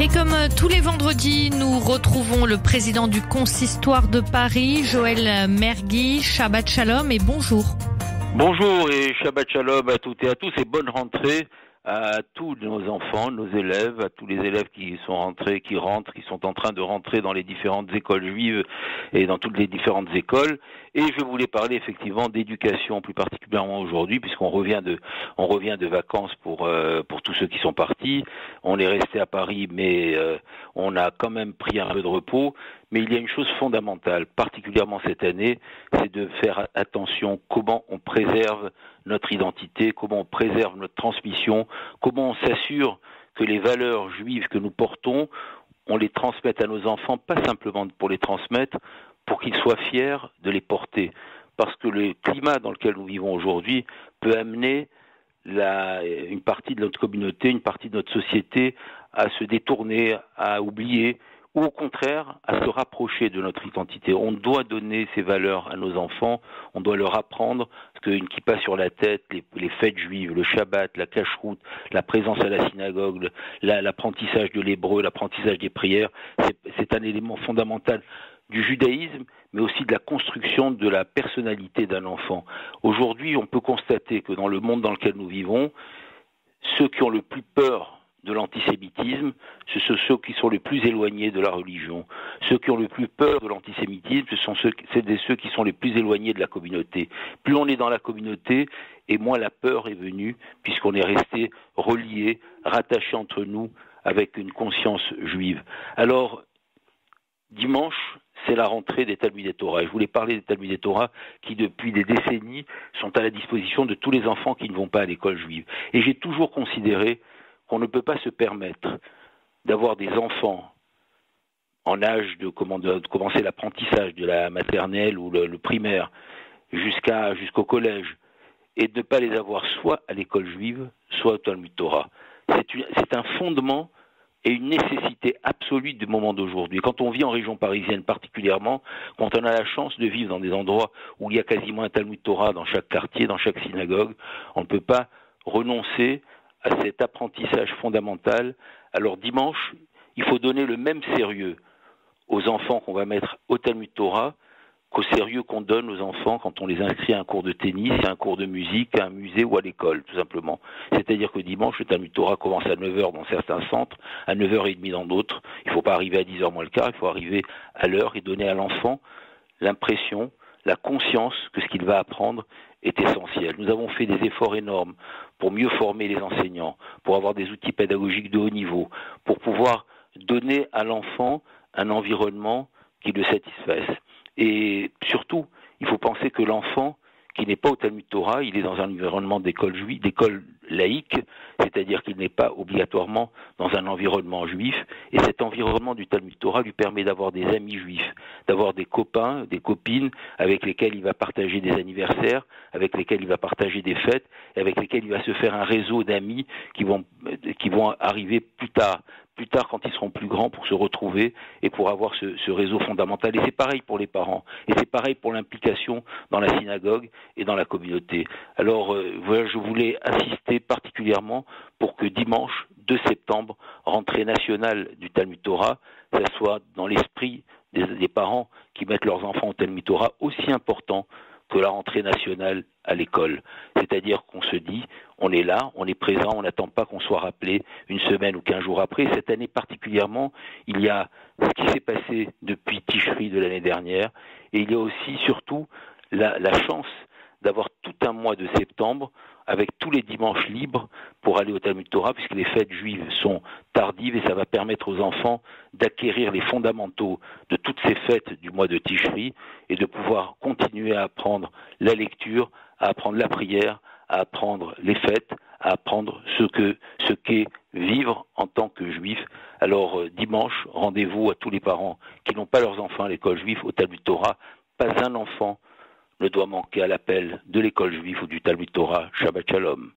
Et comme tous les vendredis, nous retrouvons le président du Consistoire de Paris, Joël Mergui. Shabbat Shalom et bonjour. Bonjour et Shabbat Shalom à toutes et à tous et bonne rentrée à tous nos enfants, nos élèves, à tous les élèves qui sont rentrés, qui sont en train de rentrer dans les différentes écoles juives et dans toutes les différentes écoles. Et je voulais parler effectivement d'éducation plus particulièrement aujourd'hui, puisqu'on revient de vacances pour tous ceux qui sont partis. On est resté à Paris, mais on a quand même pris un peu de repos. Mais il y a une chose fondamentale, particulièrement cette année, c'est de faire attention comment on préserve notre identité, comment on préserve notre transmission, comment on s'assure que les valeurs juives que nous portons, on les transmette à nos enfants, pas simplement pour les transmettre, pour qu'ils soient fiers de les porter. Parce que le climat dans lequel nous vivons aujourd'hui peut amener une partie de notre communauté, une partie de notre société à se détourner, à oublier, ou au contraire, à se rapprocher de notre identité. On doit donner ces valeurs à nos enfants, on doit leur apprendre qu'une kippa sur la tête, les fêtes juives, le Shabbat, la cacheroute, la présence à la synagogue, l'apprentissage de l'hébreu, l'apprentissage des prières, c'est un élément fondamental du judaïsme, mais aussi de la construction de la personnalité d'un enfant. Aujourd'hui, on peut constater que dans le monde dans lequel nous vivons, ceux qui ont le plus peur de l'antisémitisme, ce sont ceux qui sont les plus éloignés de la religion. Ceux qui ont le plus peur de l'antisémitisme, c'est ceux qui sont les plus éloignés de la communauté. Plus on est dans la communauté, et moins la peur est venue, puisqu'on est resté relié, rattaché entre nous, avec une conscience juive. Alors, dimanche, c'est la rentrée des Talmidei Torah. Et je voulais parler des Talmidei Torah qui, depuis des décennies, sont à la disposition de tous les enfants qui ne vont pas à l'école juive. Et j'ai toujours considéré qu'on ne peut pas se permettre d'avoir des enfants en âge de commencer l'apprentissage de la maternelle ou le primaire jusqu'au collège et de ne pas les avoir soit à l'école juive, soit au Talmud Torah. C'est un fondement et une nécessité absolue du moment d'aujourd'hui. Quand on vit en région parisienne particulièrement, quand on a la chance de vivre dans des endroits où il y a quasiment un Talmud Torah dans chaque quartier, dans chaque synagogue, on ne peut pas renoncer à cet apprentissage fondamental. Alors dimanche, il faut donner le même sérieux aux enfants qu'on va mettre au Talmud Torah qu'au sérieux qu'on donne aux enfants quand on les inscrit à un cours de tennis, à un cours de musique, à un musée ou à l'école, tout simplement. C'est-à-dire que dimanche, le Talmud Torah commence à 9h dans certains centres, à 9h30 dans d'autres. Il ne faut pas arriver à 10h moins le quart, il faut arriver à l'heure et donner à l'enfant l'impression, la conscience que ce qu'il va apprendre est essentiel. Nous avons fait des efforts énormes pour mieux former les enseignants, pour avoir des outils pédagogiques de haut niveau, pour pouvoir donner à l'enfant un environnement qui le satisfasse. Et surtout, il faut penser que l'enfant qui n'est pas au Talmud Torah, il est dans un environnement d'école juive, d'école laïque, c'est-à-dire qu'il n'est pas obligatoirement dans un environnement juif, et cet environnement du Talmud Torah lui permet d'avoir des amis juifs, d'avoir des copains, des copines avec lesquels il va partager des anniversaires, avec lesquels il va partager des fêtes, et avec lesquels il va se faire un réseau d'amis qui vont arriver plus tard quand ils seront plus grands, pour se retrouver et pour avoir ce réseau fondamental. Et c'est pareil pour les parents, et c'est pareil pour l'implication dans la synagogue et dans la communauté. Alors voilà, je voulais insister particulièrement pour que dimanche 2 septembre, rentrée nationale du Talmud Torah, ça soit dans l'esprit des parents qui mettent leurs enfants au Talmud Torah aussi important que la rentrée nationale à l'école. C'est-à-dire qu'on se dit, on est là, on est présent, on n'attend pas qu'on soit rappelé une semaine ou 15 jours après. Cette année particulièrement, il y a ce qui s'est passé depuis Tishri de l'année dernière, et il y a aussi surtout la chance d'avoir tout un mois de septembre avec tous les dimanches libres pour aller au Talmud Torah, puisque les fêtes juives sont tardives, et ça va permettre aux enfants d'acquérir les fondamentaux de toutes ces fêtes du mois de Tishri et de pouvoir continuer à apprendre la lecture, à apprendre la prière, à apprendre les fêtes, à apprendre ce qu'est vivre en tant que juif. Alors dimanche, rendez-vous à tous les parents qui n'ont pas leurs enfants à l'école juive au Talmud Torah. Pas un enfant ne doit manquer à l'appel de l'école juive ou du Talmud Torah. Shabbat Shalom.